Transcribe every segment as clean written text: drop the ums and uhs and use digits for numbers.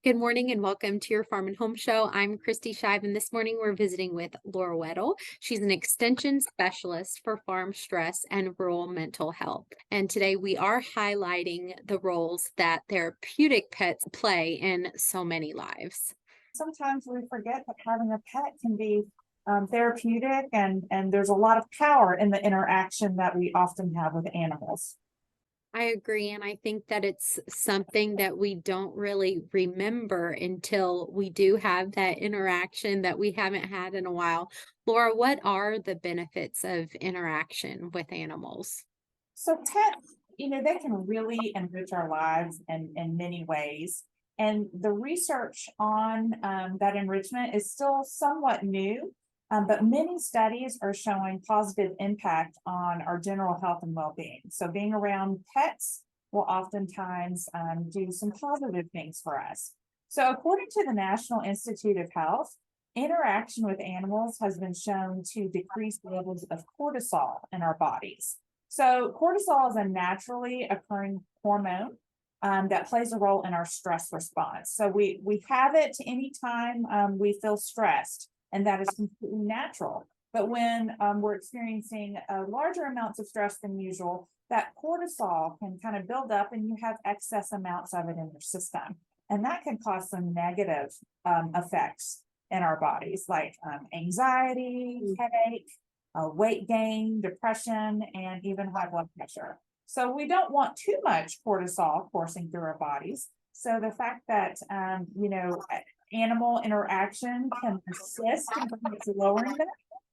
Good morning and welcome to your Farm and Home Show. I'm Kristi Shive, and this morning we're visiting with Laura Weddle. She's an extension specialist for farm stress and rural mental health. And today we are highlighting the roles that therapeutic pets play in so many lives. Sometimes we forget that having a pet can be therapeutic, and there's a lot of power in the interaction that we often have with animals. I agree, and I think that it's something that we don't really remember until we do have that interaction that we haven't had in a while. Laura, what are the benefits of interaction with animals? So pets, they can really enrich our lives in many ways. And the research on that enrichment is still somewhat new, but many studies are showing positive impact on our general health and well-being. So being around pets will oftentimes do some positive things for us. So according to the National Institute of Health, interaction with animals has been shown to decrease levels of cortisol in our bodies. So cortisol is a naturally occurring hormone that plays a role in our stress response. So we have it anytime we feel stressed, and that is completely natural. But when we're experiencing larger amounts of stress than usual, that cortisol can kind of build up, and you have excess amounts of it in your system, and that can cause some negative effects in our bodies, like anxiety, headache, weight gain, depression, and even high blood pressure. So we don't want too much cortisol coursing through our bodies. So the fact that, animal interaction can assist in lowering that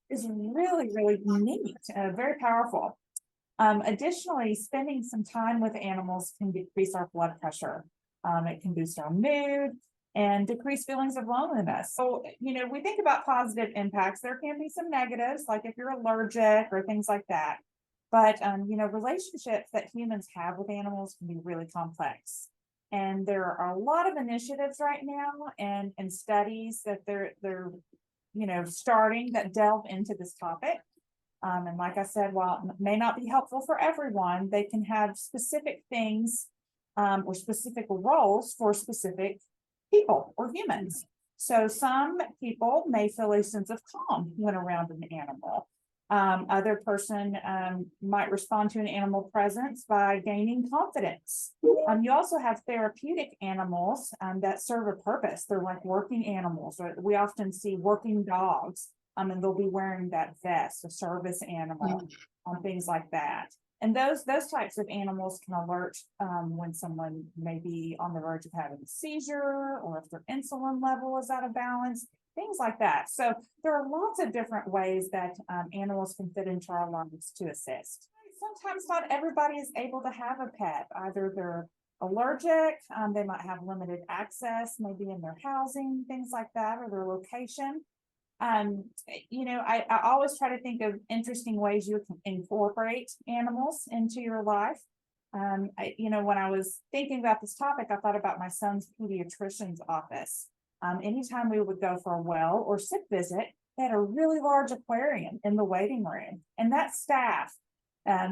is really, really neat, very powerful. Additionally, spending some time with animals can decrease our blood pressure. It can boost our mood and decrease feelings of loneliness. So, we think about positive impacts. There can be some negatives, like if you're allergic or things like that. But, relationships that humans have with animals can be really complex. And there are a lot of initiatives right now and studies that they're starting that delve into this topic. And like I said, while it may not be helpful for everyone, they can have specific things or specific roles for specific people or humans. So some people may feel a sense of calm when around an animal. Other person might respond to an animal presence by gaining confidence. You also have therapeutic animals that serve a purpose. They're like working animals. We often see working dogs, and they'll be wearing that vest, a service animal, things like that. And those types of animals can alert when someone may be on the verge of having a seizure, or if their insulin level is out of balance, things like that. So there are lots of different ways that animals can fit into our lives to assist. Sometimes not everybody is able to have a pet. Either they're allergic, they might have limited access, maybe in their housing, things like that, or their location. I always try to think of interesting ways you can incorporate animals into your life. When I was thinking about this topic, I thought about my son's pediatrician's office. Anytime we would go for a well or sick visit, they had a really large aquarium in the waiting room. And that staff,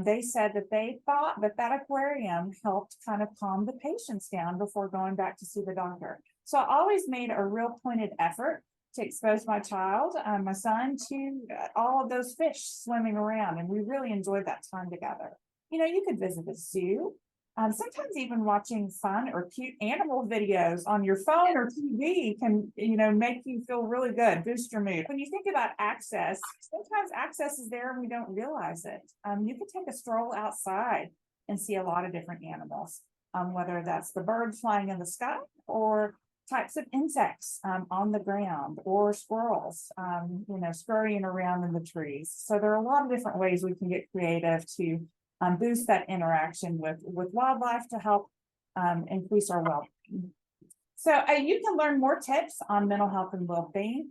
they said that they thought that aquarium helped kind of calm the patients down before going back to see the doctor. So I always made a real pointed effort to expose my child, my son, to all of those fish swimming around. And we really enjoyed that time together. You could visit a zoo. Sometimes even watching fun or cute animal videos on your phone or TV can, make you feel really good, boost your mood. When you think about access, sometimes access is there and we don't realize it. You can take a stroll outside and see a lot of different animals, whether that's the birds flying in the sky or types of insects on the ground, or squirrels, scurrying around in the trees. So there are a lot of different ways we can get creative to boost that interaction with wildlife to help increase our well-being. So you can learn more tips on mental health and well-being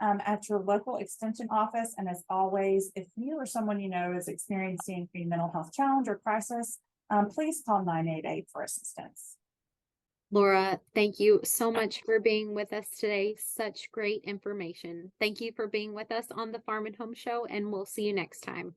at your local extension office. And as always, if you or someone you know is experiencing a mental health challenge or crisis, please call 988 for assistance. Laura, thank you so much for being with us today. Such great information. Thank you for being with us on the Farm and Home Show, and we'll see you next time.